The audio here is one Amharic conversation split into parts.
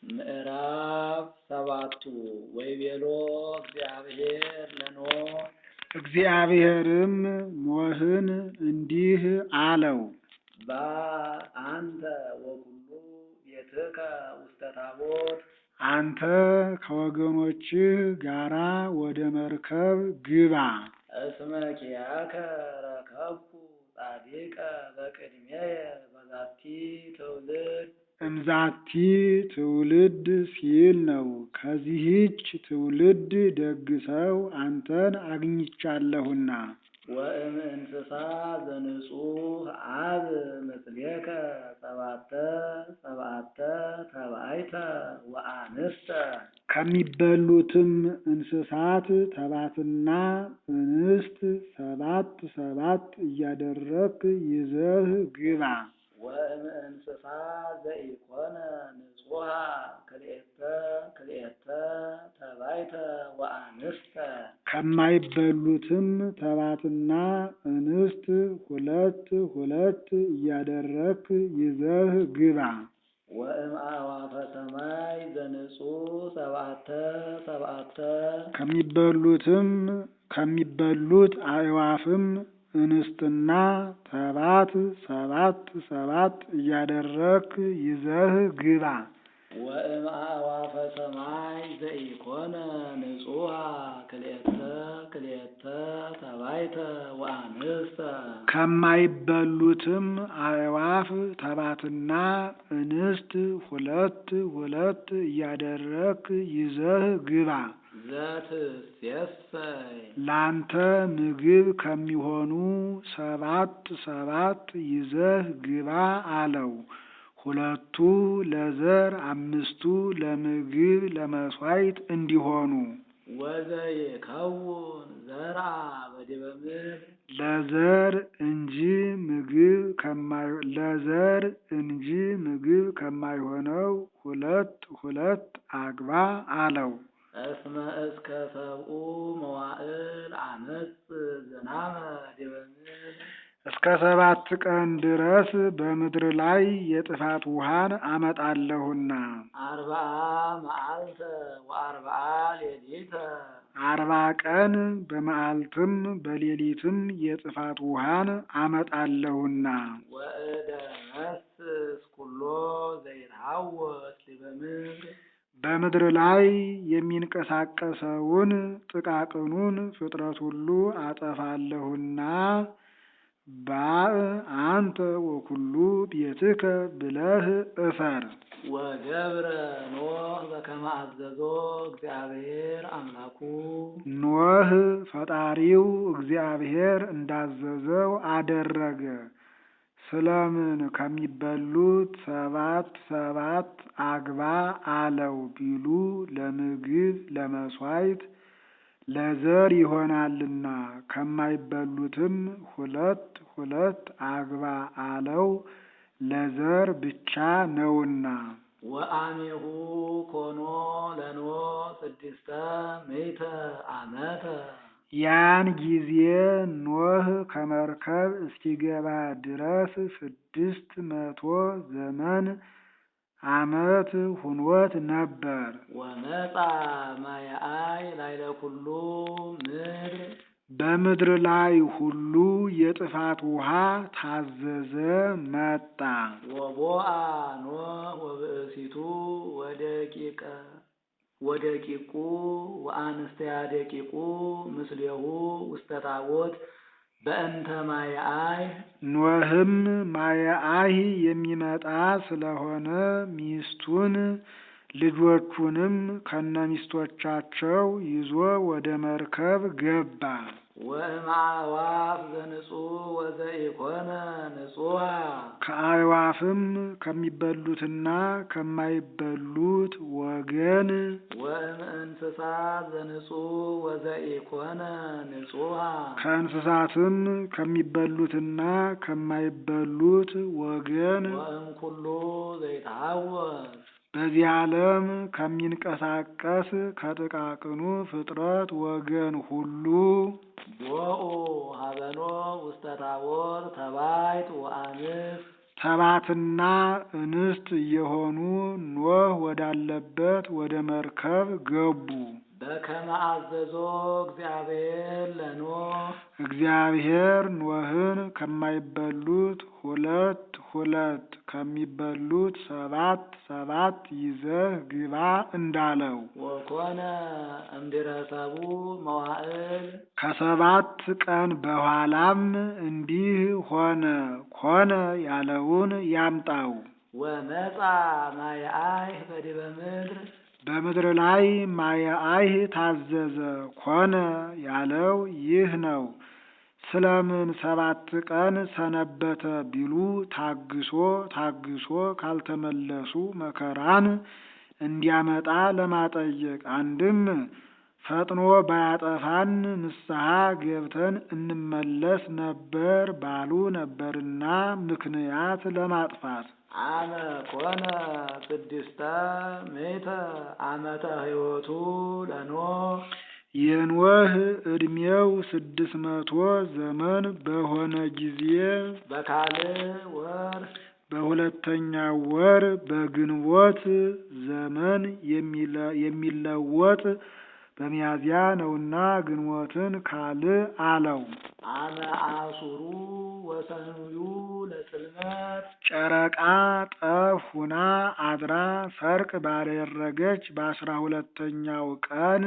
ምዕራፍ 7 ወይቤሎ እግዚአብሔር ለኖኅ እግዚአብሔርም ኖኅን እንዲህ አለው፣ አንተ ወኩሉ ቤትከ ውስተ ታቦት አንተ ከወገኖችህ ጋራ ወደ መርከብ ግባ። እስመ ኪያከ ረከብኩ ጻድቀ በቅድሜየ በዛቲ ትውልድ እምዛቲ ትውልድ ሲል ነው። ከዚህች ትውልድ ደግ ሰው አንተን አግኝቻለሁና። ወእምእንስሳ ዘንጹህ አብ ምስሌከ ሰባተ ተባይተ ወአንስተ ከሚበሉትም እንስሳት ተባትና እንስት ሰባት እያደረግክ ይዘህ ግባ። ወእምእንስሳ ዘኢኮነ ንጹሐ ክልኤተ ተባይተ ወአንስተ ከማይበሉትም ተባትና እንስት ሁለት እያደረግክ ይዘህ ግባ። ወእምአዕዋፈ ሰማይ ዘንጹህ ሰብዓተ ከሚበሉት አዕዋፍም እንስትና ተባት ሰባት እያደረግክ ይዘህ ግባ። ወእምአዕዋፈ ሰማይ ዘኢኮነ ንጹሐ ክልኤተ ተባይተ ወአንስተ ከማይበሉትም አዕዋፍ ተባትና እንስት ሁለት እያደረግክ ይዘህ ግባ። ዘትሴሰይ ላንተ ምግብ ከሚሆኑ ሰባት ይዘህ ግባ አለው። 2 ለዘር 5 ለምግብ ለመሥዋዕት እንዲሆኑ። ወዘይከውን ዘርአ በዲበ ምድር ለዘር እንጂ ምግብ ከማይሆነው 2 አግባ አለው። እስመ እስከ 7 መዋዕል አመጽ ዝናመ ዲበ ምድር እስከ 7 ቀን ድረስ በምድር ላይ የጥፋት ውሃን አመጣለሁና 40 መዓልተ ወ40 ሌሊተ 40 ቀን በመዓልትም በሌሊትም የጥፋት ውሃን አመጣለሁና። ወእደመስስ ኩሎ ዘይትሐወስ ዲበ ምድር በምድር ላይ የሚንቀሳቀሰውን ጥቃቅኑን ፍጥረት ሁሉ አጠፋለሁና። አንተ ወኩሉ ቤትከ ብለህ እፈር። ወገብረ ኖኅ በከመ አዘዞ እግዚአብሔር አምላኩ ኖኅ ፈጣሪው እግዚአብሔር እንዳዘዘው አደረገ። ስለምን ከሚበሉት ሰባት አግባ አለው ቢሉ ለምግብ ለመሥዋዕት ለዘር ይሆናልና። ከማይበሉትም ሁለት አግባ አለው ለዘር ብቻ ነውና። ወአሜሁ ኮኖ ለኖኅ 600 ዓመተ ያን ጊዜ ኖኅ ከመርከብ እስኪገባ ድረስ 600 ዘመን ዓመት ሁኖት ነበር። ወመጻ ማየአይ ላዕለ ኩሉ ምድር በምድር ላይ ሁሉ የጥፋት ውሃ ታዘዘ መጣ። ወቦአ ኖኅ ወብእሲቱ ወደቂቁ ወአንስተያ ደቂቁ ምስሌሁ ውስተ ታቦት በእንተ ማየአይ ኖኅም ማየአይ የሚመጣ ስለሆነ ሚስቱን ልጆቹንም ከነሚስቶቻቸው ይዞ ወደ መርከብ ገባ። ወእምአዕዋፍ ዘንጹህ ወዘኢኮነ ንጹሐ ከአዕዋፍም ከሚበሉትና ከማይበሉት ወገን ወእምእንስሳ ዘንጹህ ወዘኢኮነ ንጹሐ ከእንስሳትም ከሚበሉትና ከማይበሉት ወገን ወእምኩሉ ዘይትሐወስ በዚህ ዓለም ከሚንቀሳቀስ ከጥቃቅኑ ፍጥረት ወገን ሁሉ ቦኡ ሀበኖ ውስተ ታቦት ተባይት ወአንስት ሰባትና እንስት እየሆኑ ኖህ ወዳለበት ወደ መርከብ ገቡ። በከመ አዘዞ እግዚአብሔር ለኖህ እግዚአብሔር ኖህን ከማይበሉት ሁለት ከሚበሉት ሰባት ይዘህ ግባ እንዳለው ወኮነ እምድረሰቡ መዋዕል ከሰባት ቀን በኋላም እንዲህ ሆነ ያለውን ያምጣው። ወመጻ ማየአይ በዲበ ምድር በምድር ላይ ማየአይህ ታዘዘ። ኮነ ያለው ይህ ነው። ስለምን 7 ቀን ሰነበተ ቢሉ ታግሶ ካልተመለሱ መከራን እንዲያመጣ ለማጠየቅ። አንድም ፈጥኖ ባያጠፋን ንስሐ ገብተን እንመለስ ነበር ባሉ ነበርና ምክንያት ለማጥፋት። አመ ኮነ 600 ዓመተ ሕይወቱ ለኖህ የኖህ ዕድሜው 600 ዘመን በሆነ ጊዜ በካልዕ ወር በሁለተኛው ወር በግንቦት ዘመን የሚለወጥ በሚያዝያ ነውና ግንቦትን ካልዕ አለው። አመ አሱሩ ወሰኑዩ ለጽልመት ጨረቃ ጠፍ ሁና አድራ ሰርቅ ባደረገች በ12ኛው ቀን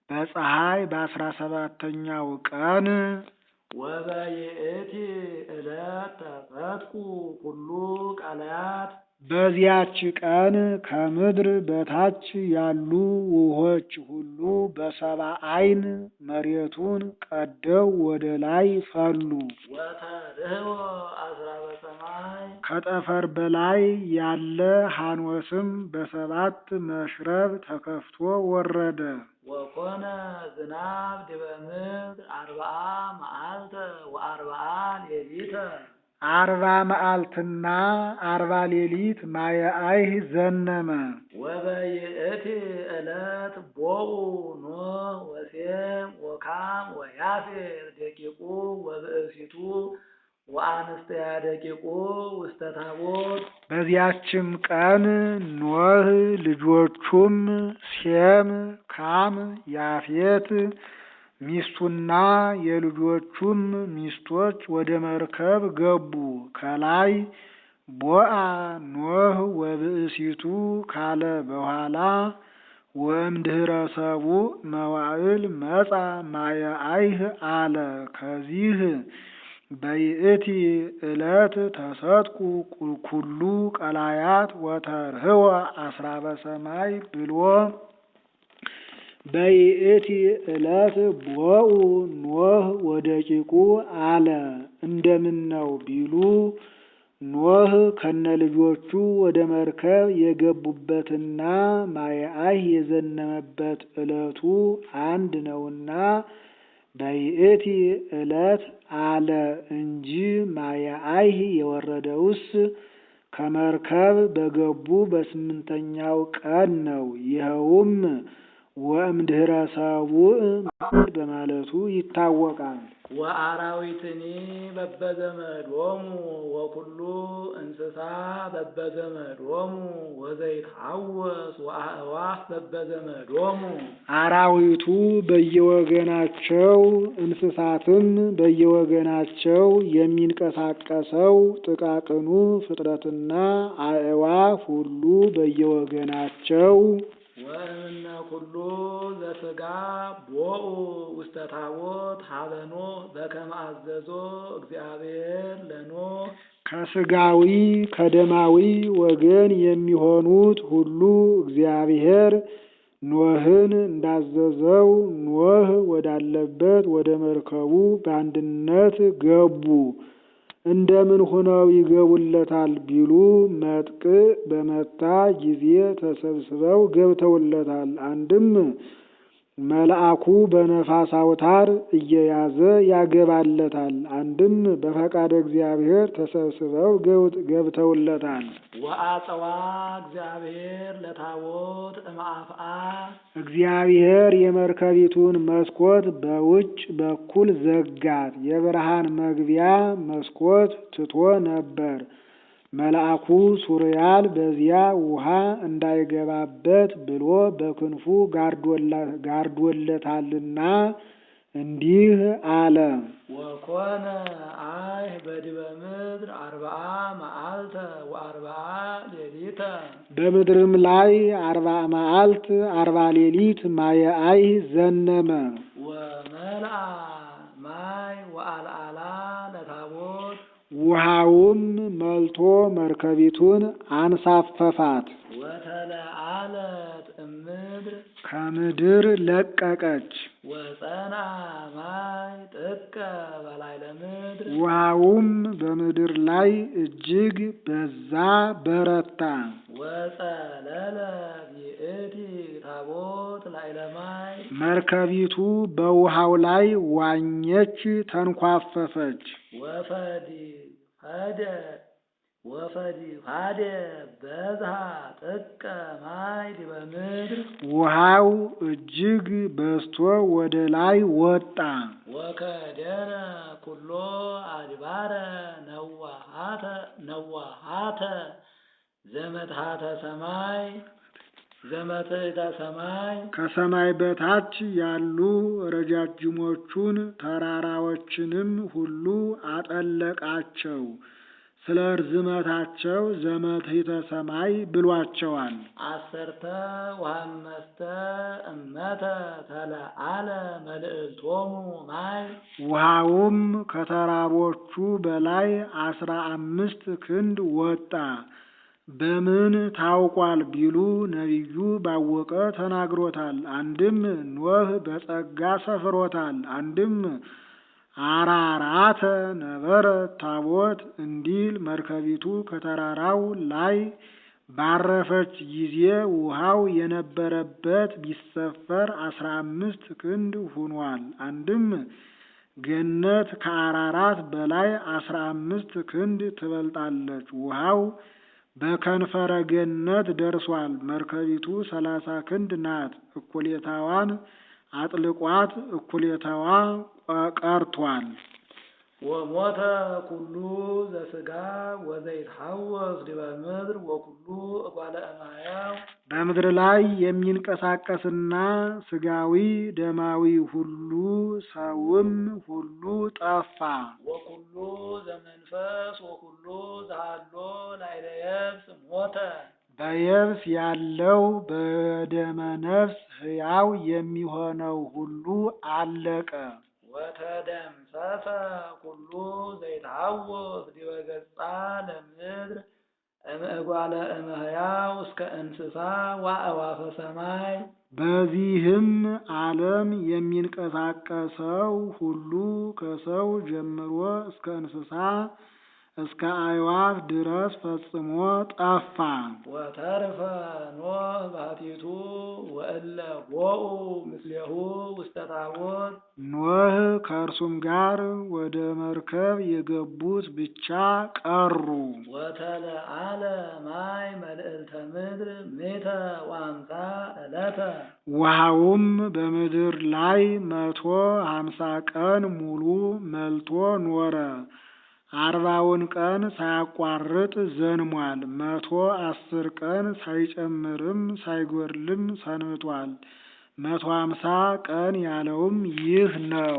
በፀሐይ በ17ኛው ቀን ወበይእቲ ዕለት ተፈትኩ ኩሉ ቀላያት በዚያች ቀን ከምድር በታች ያሉ ውሆች ሁሉ በሰባ ዓይን መሬቱን ቀደው ወደ ላይ ፈሉ። ወተርህወ አስራበ ሰማይ ከጠፈር በላይ ያለ ሐኖስም በ7 መሽረብ ተከፍቶ ወረደ። ወኮነ ዝናብ ዲበ ምድር 40 መዓልተ ወ40 ሌሊተ 40 መዓልትና 40 ሌሊት ማየአይህ ዘነመ። ወበይእቲ ዕለት ቦኡ ኖህ ወሴም ወካም ወያፌር ደቂቁ ወብእሲቱ ወአንስተ ደቂቁ ውስተ ታቦት በዚያችም ቀን ኖህ ልጆቹም ሴም፣ ካም፣ ያፌት ሚስቱና የልጆቹም ሚስቶች ወደ መርከብ ገቡ። ከላይ ቦአ ኖህ ወብእሲቱ ካለ በኋላ ወእምድኅረ ሰቡእ መዋዕል መጻ ማየአይህ አለ። ከዚህ በይእቲ ዕለት ተሰጥቁ ኩሉ ቀላያት ወተርህወ አስራበ ሰማይ ብሎ በይእቲ ዕለት ቦኡ ኖህ ወደቂቁ አለ። እንደምን ነው ቢሉ ኖህ ከነልጆቹ ወደ መርከብ የገቡበትና ማየአይህ የዘነመበት ዕለቱ አንድ ነውና በይእቲ ዕለት አለ እንጂ ማየአይህ የወረደውስ ከመርከብ በገቡ በ8ኛው ቀን ነው። ይኸውም ወእምድኅረ ሰቡእ በማለቱ ይታወቃል። ወአራዊትኒ በበዘመዶሙ ወኩሉ እንስሳ በበዘመዶሙ ወዘይትሐወስ ወአዕዋፍ በበዘመዶሙ አራዊቱ በየወገናቸው እንስሳትም በየወገናቸው የሚንቀሳቀሰው ጥቃቅኑ ፍጥረትና አዕዋፍ ሁሉ በየወገናቸው ወእምነ ኩሉ ዘሥጋ ቦኡ ውስተ ታቦት ሀበ ኖህ በከመ አዘዞ እግዚአብሔር ለኖህ ከሥጋዊ ከደማዊ ወገን የሚሆኑት ሁሉ እግዚአብሔር ኖህን እንዳዘዘው ኖህ ወዳለበት ወደ መርከቡ በአንድነት ገቡ። እንደምን ሆነው ይገቡለታል ቢሉ መጥቅ በመታ ጊዜ ተሰብስበው ገብተውለታል። አንድም መልአኩ በነፋስ አውታር እየያዘ ያገባለታል። አንድም በፈቃደ እግዚአብሔር ተሰብስበው ገብተውለታል። ወአጸዋ እግዚአብሔር ለታቦት እምአፍአ እግዚአብሔር የመርከቢቱን መስኮት በውጭ በኩል ዘጋት። የብርሃን መግቢያ መስኮት ትቶ ነበር። መልአኩ ሱርያል በዚያ ውሃ እንዳይገባበት ብሎ በክንፉ ጋርዶለታልና እንዲህ አለ። ወኮነ አይህ በዲበ ምድር 40 መዓልተ ወ40 ሌሊተ በምድርም ላይ 40 መዓልት 40 ሌሊት ማየ አይህ ዘነመ። ወመልአ ማይ ወአልዓላ ለታቦት ውሃውም መልቶ መርከቢቱን አንሳፈፋት። ወተለዓለት እምድር ከምድር ለቀቀች። ወጸንዐ ማይ ጥቀ በላዕለ ምድር ውሃውም በምድር ላይ እጅግ በዛ በረታ። ወጸለለ ይእቲ ታቦት ላዕለ ማይ መርከቢቱ በውሃው ላይ ዋኘች፣ ተንኳፈፈች። ወፈዲሃደ በዝሃ ጥቀ ማይ ዲበ ምድር ውሃው እጅግ በዝቶ ወደ ላይ ወጣ። ወከደነ ኩሎ አድባረ ነዋሃተ ዘመትሐተ ሰማይ ዘመትሕተ ሰማይ ከሰማይ በታች ያሉ ረጃጅሞቹን ተራራዎችንም ሁሉ አጠለቃቸው። ስለ ርዝመታቸው ዘመትሕተ ሰማይ ብሏቸዋል። 10 ወአምስተ እመተ ተለዓለ መልዕልቶሙ ማይ ውሃውም ከተራሮቹ በላይ 15 ክንድ ወጣ። በምን ታውቋል ቢሉ ነቢዩ ባወቀ ተናግሮታል። አንድም ኖህ በጸጋ ሰፍሮታል። አንድም አራራተ ነበረ ታቦት እንዲል መርከቢቱ ከተራራው ላይ ባረፈች ጊዜ ውሃው የነበረበት ቢሰፈር 15 ክንድ ሆኗል። አንድም ገነት ከአራራት በላይ 15 ክንድ ትበልጣለች። ውሃው በከንፈረ ገነት ደርሷል። መርከቢቱ 30 ክንድ ናት። እኩሌታዋን አጥልቋት እኩሌታዋ ቀርቷል። ወሞተ ኩሉ ዘሥጋ ወዘይትሐወስ ዲበ ምድር ወኩሉ እጓለ እማያው በምድር ላይ የሚንቀሳቀስና ስጋዊ ደማዊ ሁሉ ሰውም ሁሉ ጠፋ። ወኩሉ ዘመንፈስ ወኩሉ ዘሃሎ ላዕለ የብስ ሞተ በየብስ ያለው በደመ ነፍስ ሕያው የሚሆነው ሁሉ አለቀ። ወተደምሰሰ ኩሉ ዘይትሐወስ ዲበ ገጻ ለምድር እምእጓለ እመሕያው እስከ እንስሳ ወአዕዋፈ ሰማይ በዚህም ዓለም የሚንቀሳቀሰው ሁሉ ከሰው ጀምሮ እስከ እንስሳ እስከ አዕዋፍ ድረስ ፈጽሞ ጠፋ። ወተርፈ ኖህ ባሕቲቱ ወእለ ቦኡ ምስሌሁ ውስተ ታቦት ኖህ ከእርሱም ጋር ወደ መርከብ የገቡት ብቻ ቀሩ። ወተለዓለ ማይ መልዕልተ ምድር 150 ዕለተ ውሃውም በምድር ላይ 150 ቀን ሙሉ መልቶ ኖረ። 40ውን ቀን ሳያቋርጥ ዘንሟል። 110 ቀን ሳይጨምርም ሳይጎድልም ሰንብቷል። 150 ቀን ያለውም ይህ ነው።